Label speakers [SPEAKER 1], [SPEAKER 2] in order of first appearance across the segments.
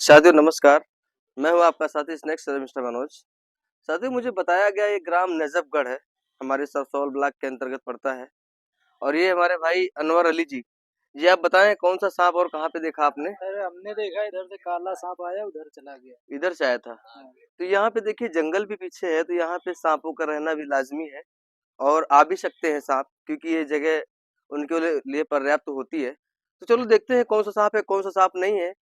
[SPEAKER 1] साथियों नमस्कार। मैं हूँ आपका साथी स्नेक्स मिस्टर मनोज। साथियों मुझे बताया गया ये ग्राम नजफगढ़ है, हमारे सरसौल ब्लॉक के अंतर्गत पड़ता है और ये हमारे भाई अनवर अली जी। जी आप बताएं कौन सा सांप और कहाँ पे देखा आपने?
[SPEAKER 2] अरे हमने देखा इधर से काला सांप आया उधर चला गया।
[SPEAKER 1] इधर से आया था।
[SPEAKER 2] हाँ।
[SPEAKER 1] तो यहाँ पे देखिए जंगल भी पीछे है, तो यहाँ पे सांपों का रहना भी लाजमी है और आ भी सकते हैं सांप, क्योंकि ये जगह उनके लिए पर्याप्त होती है। तो चलो देखते हैं कौन सा सांप है कौन सा सांप नहीं है,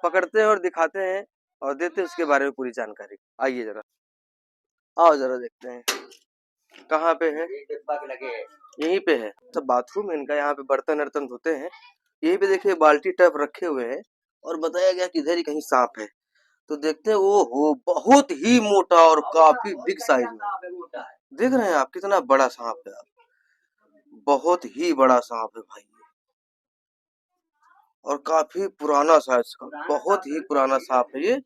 [SPEAKER 1] पकड़ते हैं और दिखाते हैं और देते हैं उसके बारे में पूरी जानकारी। आइए जरा, आओ जरा देखते हैं कहाँ पे है। यहीं पे है, सब बाथरूम है इनका, यहाँ पे बर्तन वर्तन धोते हैं। यहीं पे देखिए बाल्टी टब रखे हुए हैं और बताया गया कि इधर ही कहीं सांप है। तो देखते हैं, वो हो बहुत ही मोटा और काफी बिग साइज में। देख रहे हैं आप कितना बड़ा सांप है, आप बहुत ही बड़ा सांप है भाई, और काफी पुराना साइज का, बहुत ही पुराना सांप है ये।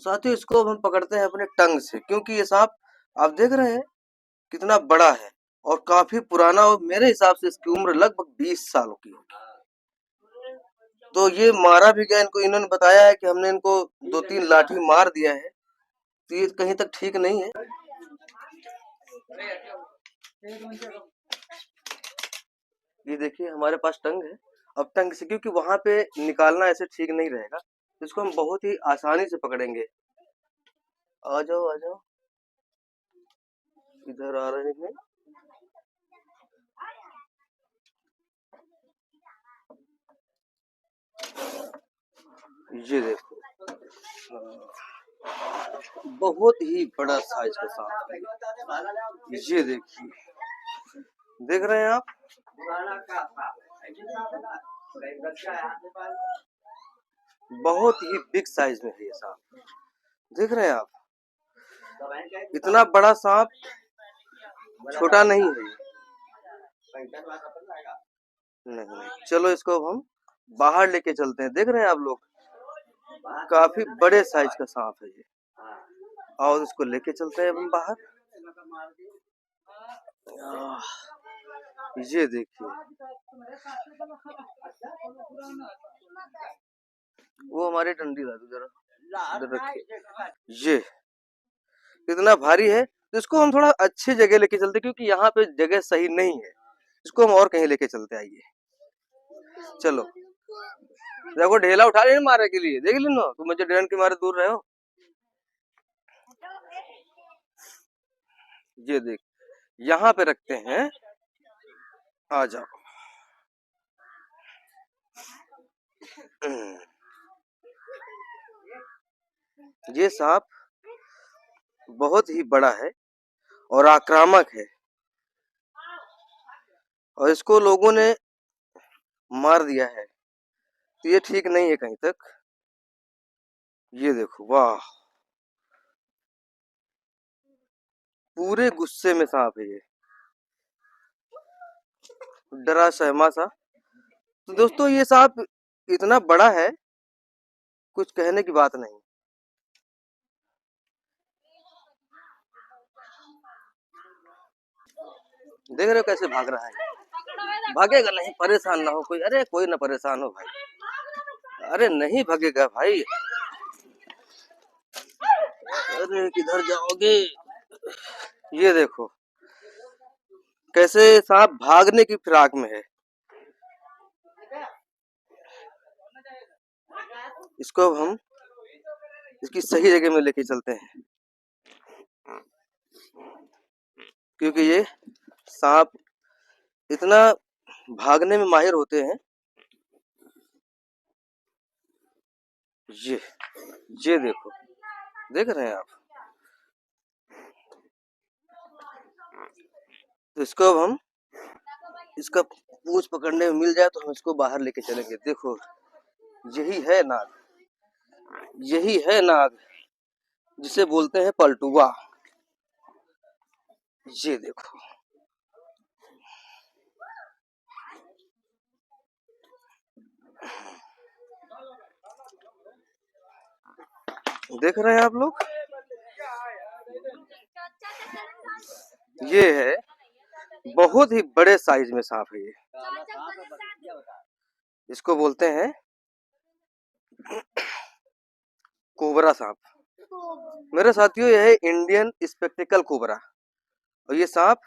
[SPEAKER 1] साथ ही इसको अब हम पकड़ते हैं अपने टंग से, क्योंकि ये सांप आप देख रहे हैं कितना बड़ा है और काफी पुराना, और मेरे हिसाब से इसकी उम्र लगभग 20 सालों की होगी। तो ये मारा भी गया, इनको इन्होंने बताया है कि हमने इनको 2-3 लाठी मार दिया है, तो ये कहीं तक ठीक नहीं है। ये देखिए हमारे पास टंग है, अब टंग से, क्योंकि वहां पे निकालना ऐसे ठीक नहीं रहेगा, इसको हम बहुत ही आसानी से पकड़ेंगे। आ जाओ आ जाओ, इधर आ रहे हैं। ये देखो, बहुत ही बड़ा साइज का सांप है ये देखिए, देख रहे हैं आप, बहुत ही बिग साइज में है ये सांप। देख रहे हैं आप, इतना बड़ा सांप छोटा नहीं है। नहीं, चलो इसको अब हम बाहर लेके चलते हैं। देख रहे हैं आप लोग, काफी बड़े साइज का सांप है ये, और इसको लेके चलते हैं अब हम बाहर। ये देखिए, वो हमारी डंडी ला दो जरा, इधर रखिए। ये इतना भारी है, तो इसको हम थोड़ा अच्छी जगह लेके चलते, क्योंकि यहाँ पे जगह सही नहीं है। इसको हम और कहीं लेके चलते, आइए चलो। देखो ढेला उठा रहे मारे के लिए, देख लो तुम मुझे डरन के मारे दूर रहे हो। ये देख, यहाँ पे रखते हैं, आ जाओ। ये सांप बहुत ही बड़ा है और आक्रामक है, और इसको लोगों ने मार दिया है, तो ये ठीक नहीं है कहीं तक। ये देखो, वाह, पूरे गुस्से में सांप है ये, डरा सहमा सा। तो दोस्तों ये सांप इतना बड़ा है, कुछ कहने की बात नहीं। देख रहे हो कैसे भाग रहा है, भागेगा नहीं, परेशान ना हो कोई, अरे कोई ना परेशान हो भाई, अरे नहीं भागेगा भाई, अरे किधर जाओगे। ये देखो कैसे सांप भागने की फिराक में है। इसको अब हम इसकी सही जगह में लेके चलते हैं, क्योंकि ये सांप इतना भागने में माहिर होते हैं। ये देखो, देख रहे हैं आप, तो इसको अब हम, इसका पूंछ पकड़ने में मिल जाए तो हम इसको बाहर लेके चलेंगे। देखो यही है नाग, यही है नाग जिसे बोलते हैं पलटुआ। ये देखो, देख रहे हैं आप लोग, ये है बहुत ही बड़े साइज में सांप है ये, इसको बोलते हैं कोबरा सांप। मेरे साथियों, यह है इंडियन स्पेक्टिकल कोबरा और ये सांप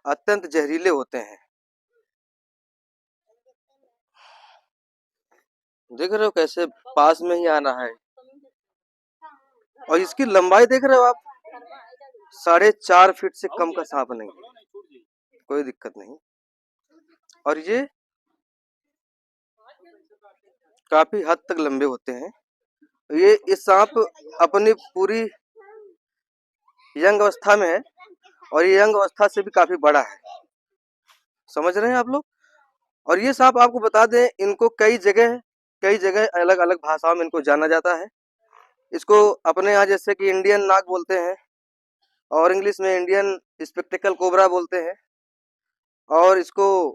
[SPEAKER 1] अत्यंत जहरीले होते हैं। देख रहे हो कैसे पास में ही आ रहा है और इसकी लंबाई देख रहे हो आप, 4.5 फीट से कम का सांप नहीं, कोई दिक्कत नहीं। और ये काफी हद तक लंबे होते हैं। ये सांप अपनी पूरी यंग अवस्था में है और ये यंग अवस्था से भी काफी बड़ा है, समझ रहे हैं आप लोग। और ये सांप आपको बता दें, इनको कई जगह अलग अलग भाषाओं में इनको जाना जाता है। इसको अपने यहाँ जैसे कि इंडियन नाग बोलते हैं और इंग्लिश में इंडियन स्पेक्टिकल कोबरा बोलते हैं, और इसको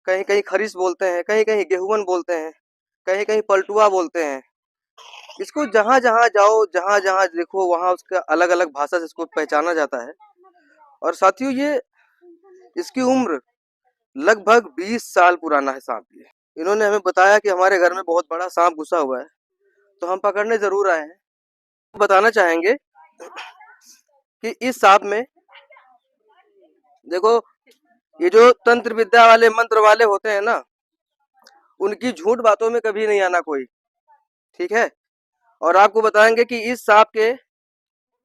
[SPEAKER 1] कहीं कहीं खरीस बोलते हैं, कहीं कहीं गेहुवन बोलते हैं, कहीं कहीं पलटुआ बोलते हैं। इसको जहाँ जहाँ जाओ, जहाँ जहाँ देखो, वहाँ उसका अलग अलग भाषा से इसको पहचाना जाता है। और साथियों, ये इसकी उम्र लगभग 20 साल पुराना है सांप। ये इन्होंने हमें बताया कि हमारे घर में बहुत बड़ा सांप घुसा हुआ है, तो हम पकड़ने जरूर आए हैं। बताना चाहेंगे कि इस सांप में देखो, ये जो तंत्र विद्या वाले मंत्र वाले होते हैं ना, उनकी झूठ बातों में कभी नहीं आना कोई, ठीक है। और आपको बताएंगे कि इस सांप के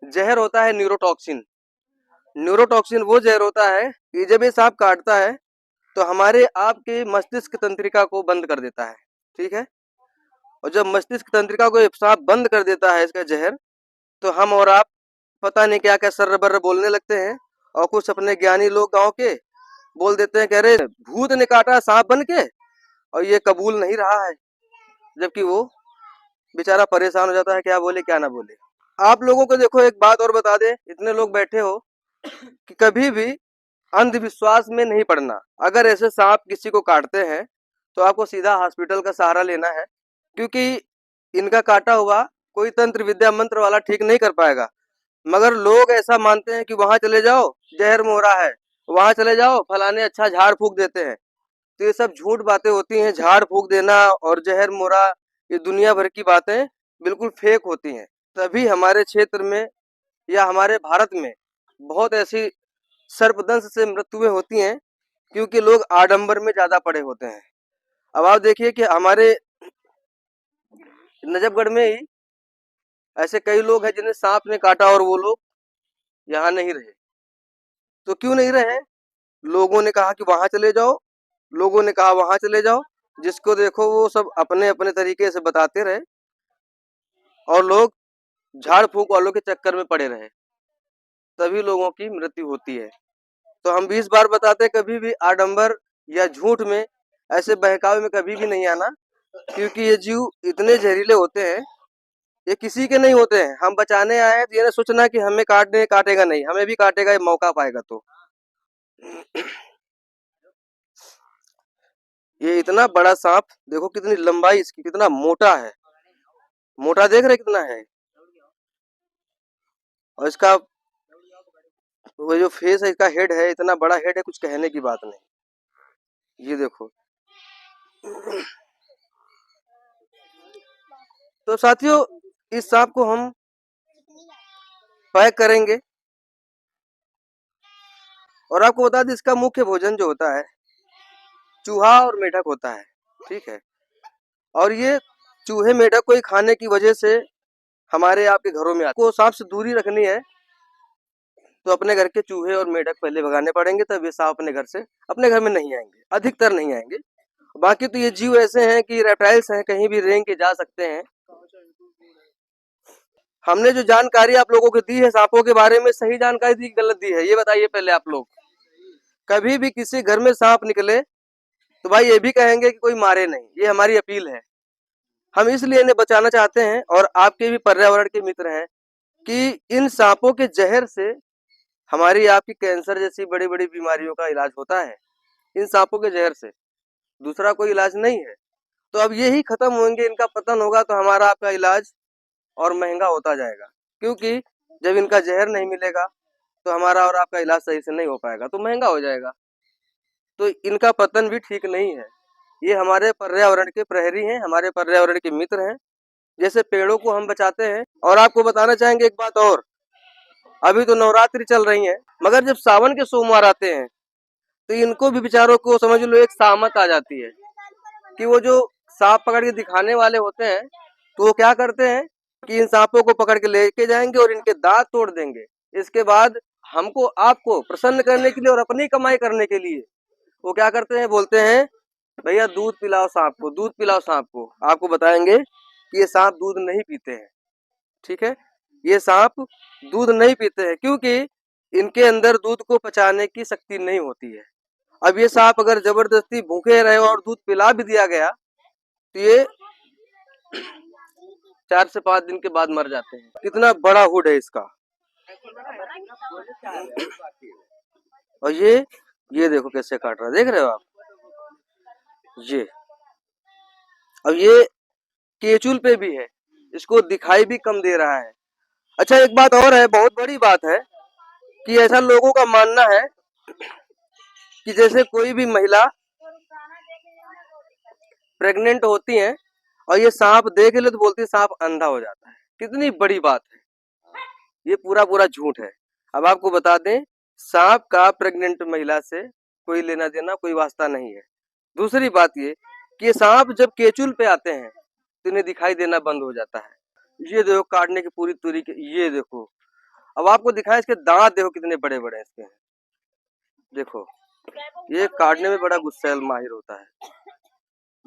[SPEAKER 1] जहर होता है न्यूरोटॉक्सिन। न्यूरोटॉक्सिन वो जहर होता है कि जब ये सांप काटता है तो हमारे आपके मस्तिष्क तंत्रिका को बंद कर देता है, ठीक है। और जब मस्तिष्क तंत्रिका को सांप बंद कर देता है इसका जहर, तो हम और आप पता नहीं क्या क्या सर्र बर्र बोलने लगते हैं। और कुछ अपने ज्ञानी लोग गांव के बोल देते हैं, कह रहे भूत ने काटा सांप बन के, और ये कबूल नहीं रहा है, जबकि वो बेचारा परेशान हो जाता है, क्या बोले क्या ना बोले। आप लोगों को देखो, एक बात और बता दे, इतने लोग बैठे हो, कि कभी भी अंधविश्वास में नहीं पड़ना। अगर ऐसे सांप किसी को काटते हैं तो आपको सीधा हॉस्पिटल का सहारा लेना है, क्योंकि इनका काटा हुआ कोई तंत्र विद्या मंत्र वाला ठीक नहीं कर पाएगा। मगर लोग ऐसा मानते हैं कि वहां चले जाओ जहर मोहरा है, वहां चले जाओ फलाने अच्छा झाड़ फूक देते हैं। तो ये सब झूठ बातें होती हैं। झाड़ फूक देना और जहर मोहरा, ये दुनिया भर की बातें बिल्कुल फेक होती हैं। तभी हमारे क्षेत्र में या हमारे भारत में बहुत ऐसी सर्पदंश से मृत्युएं होती हैं, क्योंकि लोग आडंबर में ज्यादा पड़े होते हैं। अब आप देखिए कि हमारे नजफगढ़ में ही ऐसे कई लोग हैं जिन्हें सांप ने काटा और वो लोग यहाँ नहीं रहे। तो क्यों नहीं रहे? लोगों ने कहा कि वहां चले जाओ, लोगों ने कहा वहां चले जाओ, जिसको देखो वो सब अपने अपने तरीके से बताते रहे और लोग झाड़ फूक वालों के चक्कर में पड़े रहे, तभी लोगों की मृत्यु होती है। तो हम 20 बार बताते, कभी भी आडंबर या झूठ में, ऐसे बहकावे में कभी भी नहीं आना, क्योंकि ये जीव इतने जहरीले होते हैं, ये किसी के नहीं होते हैं। हम बचाने आए हैं तो ये ना सोचना कि हमें काटेगा नहीं, हमें भी काटेगा, ये मौका पाएगा तो। ये इतना बड़ा सांप देखो, कितनी लंबाई इसकी, कितना मोटा है, मोटा देख रहे कितना है। और इसका वो जो फेस है, इसका हेड है, इतना बड़ा हेड है, कुछ कहने की बात नहीं। ये देखो। तो साथियों, इस सांप को हम पैक करेंगे और आपको बता दें, इसका मुख्य भोजन जो होता है चूहा और मेढक होता है, ठीक है। और ये चूहे मेढक को ही खाने की वजह से हमारे आपके घरों में आपको सांप से दूरी रखनी है, तो अपने घर के चूहे और मेढक पहले भगाने पड़ेंगे, तब ये सांप अपने घर में नहीं आएंगे, अधिकतर नहीं आएंगे। बाकी तो ये जीव ऐसे हैं कि रेप्टाइल्स हैं, कहीं भी रेंग के जा सकते हैं। हमने जो जानकारी आप लोगों को दी है सांपों के बारे में, सही जानकारी दी, गलत दी है, ये बताइए पहले आप लोग। कभी भी किसी घर में सांप निकले तो भाई ये भी कहेंगे कि कोई मारे नहीं, ये हमारी अपील है। हम इसलिए इन्हें बचाना चाहते हैं, और आपके भी पर्यावरण के मित्र हैं, कि इन सांपों के जहर से हमारी आपकी कैंसर जैसी बड़ी बड़ी बीमारियों का इलाज होता है, इन सांपों के जहर से, दूसरा कोई इलाज नहीं है। तो अब ये ही खत्म होंगे, इनका पतन होगा, तो हमारा आपका इलाज और महंगा होता जाएगा, क्योंकि जब इनका जहर नहीं मिलेगा तो हमारा और आपका इलाज सही से नहीं हो पाएगा, तो महंगा हो जाएगा। तो इनका पतन भी ठीक नहीं है। ये हमारे पर्यावरण के प्रहरी हैं, हमारे पर्यावरण के मित्र हैं, जैसे पेड़ों को हम बचाते हैं। और आपको बताना चाहेंगे एक बात और, अभी तो नवरात्रि चल रही है, मगर जब सावन के सोमवार आते हैं तो इनको भी बेचारों को समझ लो एक सामत आ जाती है कि वो जो सांप पकड़ के दिखाने वाले होते हैं तो वो क्या करते हैं कि इन सांपों को पकड़ के लेके जाएंगे और इनके दांत तोड़ देंगे। इसके बाद हमको आपको प्रसन्न करने के लिए और अपनी कमाई करने के लिए वो क्या करते हैं, बोलते हैं भैया दूध पिलाओ सांप को, दूध पिलाओ सांप को। आपको बताएंगे कि ये सांप दूध नहीं पीते हैं, ठीक है, ये सांप दूध नहीं पीते हैं क्योंकि इनके अंदर दूध को पचाने की शक्ति नहीं होती है। अब ये सांप अगर जबरदस्ती भूखे रहे और दूध पिला भी दिया गया तो ये 4 से 5 दिन के बाद मर जाते हैं। कितना बड़ा हुड है इसका। और ये देखो कैसे काट रहा है, देख रहे हो आप, ये अब ये केचुल पे भी है, इसको दिखाई भी कम दे रहा है। अच्छा एक बात और है, बहुत बड़ी बात है कि ऐसा लोगों का मानना है कि जैसे कोई भी महिला प्रेग्नेंट होती है और ये सांप देख ले तो बोलती है सांप अंधा हो जाता है। कितनी बड़ी बात है, ये पूरा पूरा झूठ है। अब आपको बता दें, सांप का प्रेग्नेंट महिला से कोई लेना देना, कोई वास्ता नहीं है। दूसरी बात ये कि ये सांप जब केचुल पे आते हैं तो इन्हें दिखाई देना बंद हो जाता है। ये देखो काटने की पूरी तरीके, ये देखो। अब आपको दिखाएं इसके दांत देखो कितने बड़े बड़े इसके हैं, देखो ये काटने में बड़ा गुस्सैल माहिर होता है।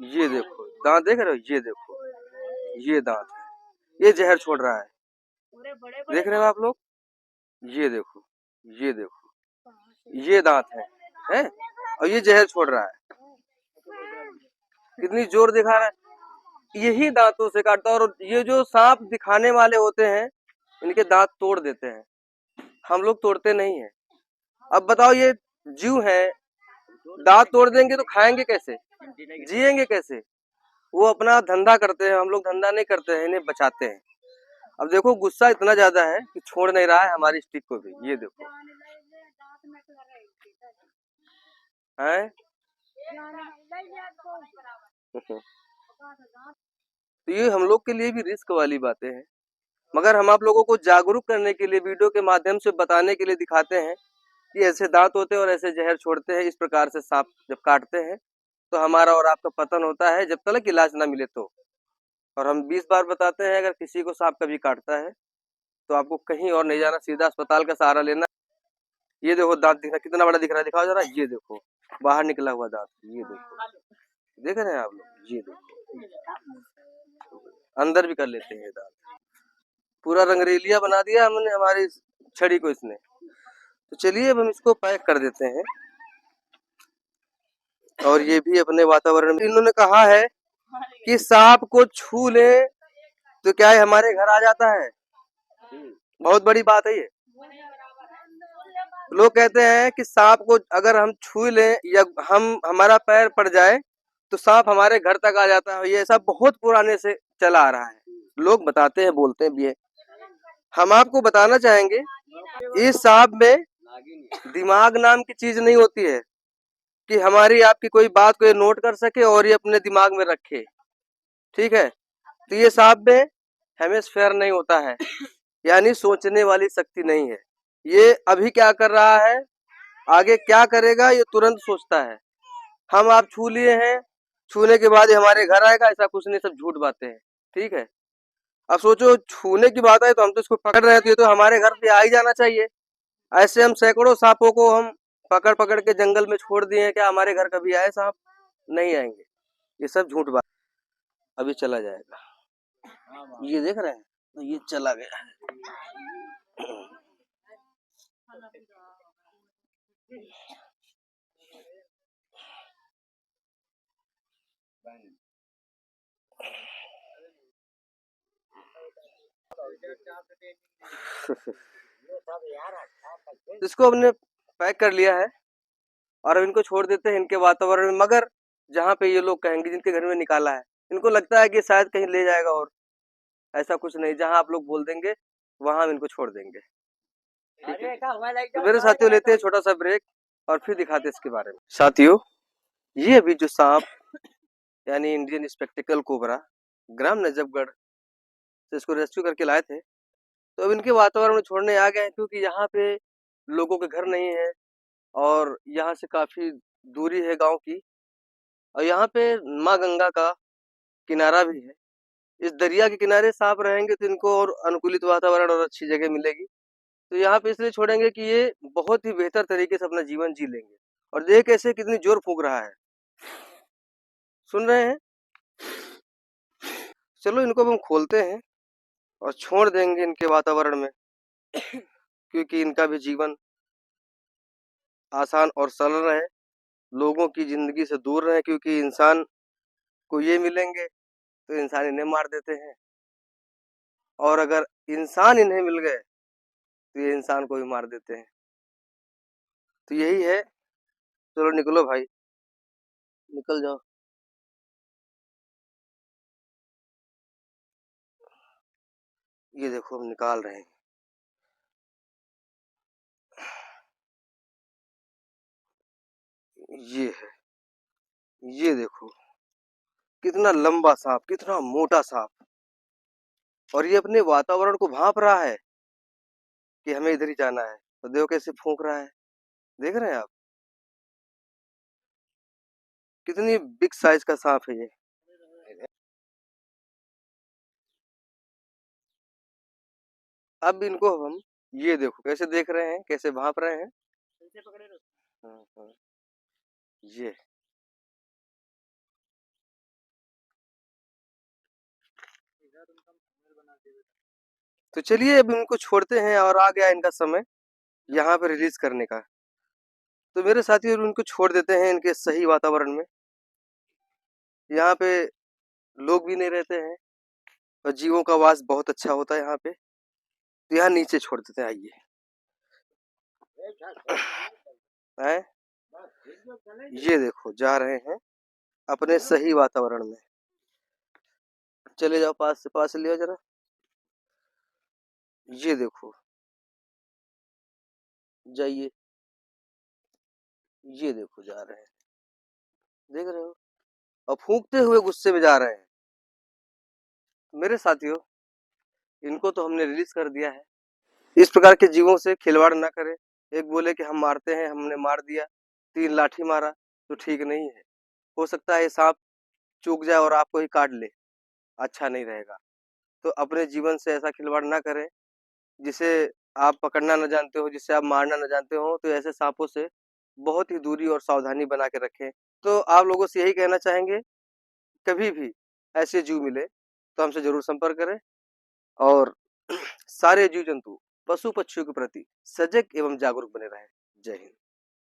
[SPEAKER 1] ये देखो दांत देख रहे हो, ये देखो ये दांत है, ये जहर छोड़ रहा है, देख रहे हो आप लोग, ये देखो ये देखो ये दांत है और ये जहर छोड़ रहा है, कितनी जोर दिखा रहा है। यही दांतों से काटता है और ये जो सांप दिखाने वाले होते हैं इनके दांत तोड़ देते हैं, हम लोग तोड़ते नहीं है। अब बताओ ये जीव है, दांत तोड़ देंगे तो खाएंगे कैसे, जिएंगे कैसे। वो अपना धंधा करते हैं, हम लोग धंधा नहीं करते हैं, इन्हें बचाते हैं। अब देखो गुस्सा इतना ज्यादा है कि छोड़ नहीं रहा है हमारी स्टिक को भी, ये देखो है। तो ये हम लोग के लिए भी रिस्क वाली बातें हैं, मगर हम आप लोगों को जागरूक करने के लिए वीडियो के माध्यम से बताने के लिए दिखाते हैं कि ऐसे दांत होते हैं और ऐसे जहर छोड़ते हैं। इस प्रकार से सांप जब काटते हैं तो हमारा और आपका पतन होता है जब तक इलाज ना मिले तो। और हम 20 बार बताते हैं अगर किसी को सांप कभी काटता है तो आपको कहीं और नहीं जाना, सीधा अस्पताल का सहारा लेना। ये देखो दांत दिख रहा कितना बड़ा दिख रहा है, दिखाओ जरा, ये देखो बाहर निकला हुआ दांत, ये देखो देख रहे हैं आप लोग, ये देखो अंदर भी कर लेते हैं दांत। पूरा रंगरेलिया बना दिया हमने हमारी छड़ी को इसने। तो चलिए अब हम इसको पैक कर देते हैं। और ये भी अपने वातावरण में, इन्होंने कहा है कि सांप को छू ले तो क्या है हमारे घर आ जाता है, बहुत बड़ी बात है ये। लोग कहते हैं कि सांप को अगर हम छू लें या हमारा पैर पड़ जाए तो सांप हमारे घर तक आ जाता है। ये ऐसा बहुत पुराने से चला आ रहा है, लोग बताते हैं, बोलते भी है। हम आपको बताना चाहेंगे इस सांप में दिमाग नाम की चीज नहीं होती है कि हमारी आपकी कोई बात को ये नोट कर सके और ये अपने दिमाग में रखे, ठीक है। तो ये सांप में हेमिस्फेयर नहीं होता है, यानी सोचने वाली शक्ति नहीं है। ये अभी क्या कर रहा है, आगे क्या करेगा, ये तुरंत सोचता है। हम आप छू लिए हैं, छूने के बाद हमारे घर आएगा, ऐसा कुछ नहीं, सब झूठ बातें हैं, ठीक है। अब सोचो छूने की बात है तो हम तो इसको पकड़ रहे हैं तो ये तो हमारे घर पे आ ही जाना चाहिए। ऐसे हम सैकड़ों सांपों को हम पकड़ पकड़ के जंगल में छोड़ दिए हैं, क्या हमारे घर कभी आए सांप, नहीं आएंगे। ये सब झूठ बात। अभी चला जाएगा, ये देख रहे हैं, तो ये चला गया है। इसको हमने पैक कर लिया है और अब इनको छोड़ देते हैं इनके वातावरण में। मगर जहाँ पे ये लोग कहेंगे जिनके घर में निकाला है, इनको लगता है कि शायद कहीं ले जाएगा, और ऐसा कुछ नहीं, जहाँ आप लोग बोल देंगे वहां हम इनको छोड़ देंगे, ठीक है। तो मेरे साथियों लेते हैं छोटा सा ब्रेक और फिर दिखाते हैं इसके बारे में। साथियों ये अभी जो सांप यानी इंडियन स्पेक्टिकल कोबरा ग्राम नजफगढ़ तो इसको रेस्क्यू करके लाए थे। तो अब इनके वातावरण में छोड़ने आ गए हैं क्योंकि यहाँ पे लोगों के घर नहीं है और यहाँ से काफ़ी दूरी है गाँव की, और यहाँ पे माँ गंगा का किनारा भी है। इस दरिया के किनारे साँप रहेंगे तो इनको और अनुकूलित वातावरण और अच्छी जगह मिलेगी। तो यहाँ पे इसलिए छोड़ेंगे कि ये बहुत ही बेहतर तरीके से अपना जीवन जी लेंगे। और देख कैसे कितनी जोर फूंक रहा है, सुन रहे हैं? चलो इनको अब हम खोलते हैं और छोड़ देंगे इनके वातावरण में क्योंकि इनका भी जीवन आसान और सरल रहे, लोगों की जिंदगी से दूर रहे, क्योंकि इंसान को ये मिलेंगे तो इंसान इन्हें मार देते हैं, और अगर इंसान इन्हें मिल गए तो ये इंसान को भी मार देते हैं। तो यही है। चलो निकलो भाई, निकल जाओ। ये देखो हम निकाल रहे हैं। ये है, ये देखो कितना लंबा सांप, कितना मोटा सांप, और ये अपने वातावरण को भांप रहा है कि हमें इधर ही जाना है। तो देखो कैसे फूंक रहा है, देख रहे हैं आप? कितनी बिग साइज का सांप है ये। अब इनको हम, ये देखो कैसे देख रहे हैं, कैसे भांप रहे हैं। हाँ, हाँ, ये तो चलिए अब इनको छोड़ते हैं और आ गया इनका समय यहाँ पे रिलीज करने का। तो मेरे साथियों इनको छोड़ देते हैं इनके सही वातावरण में। यहाँ पे लोग भी नहीं रहते हैं और जीवों का वास बहुत अच्छा होता है यहाँ पे। तो यहाँ नीचे छोड़ देते हैं, आइए। हैं? ये देखो जा रहे हैं अपने सही वातावरण में। चले जाओ, पास से लियो जरा। ये देखो, जाइए। ये देखो जा रहे हैं, देख रहे हो? और फूंकते हुए गुस्से में जा रहे हैं। मेरे साथियों इनको तो हमने रिलीज कर दिया है। इस प्रकार के जीवों से खिलवाड़ ना करें। एक बोले कि हम मारते हैं, हमने मार दिया, 3 लाठी मारा, तो ठीक नहीं है। हो सकता है सांप चूक जाए और आपको ही काट ले, अच्छा नहीं रहेगा। तो अपने जीवन से ऐसा खिलवाड़ ना करें जिसे आप पकड़ना न जानते हो, जिसे आप मारना न जानते हो। तो ऐसे सांपों से बहुत ही दूरी और सावधानी बना के रखें। तो आप लोगों से यही कहना चाहेंगे, कभी भी ऐसे जीव मिले तो हमसे जरूर संपर्क करें, और सारे जीव जंतु, पशु पक्षियों के प्रति सजग एवं जागरूक बने रहें। जय हिंद।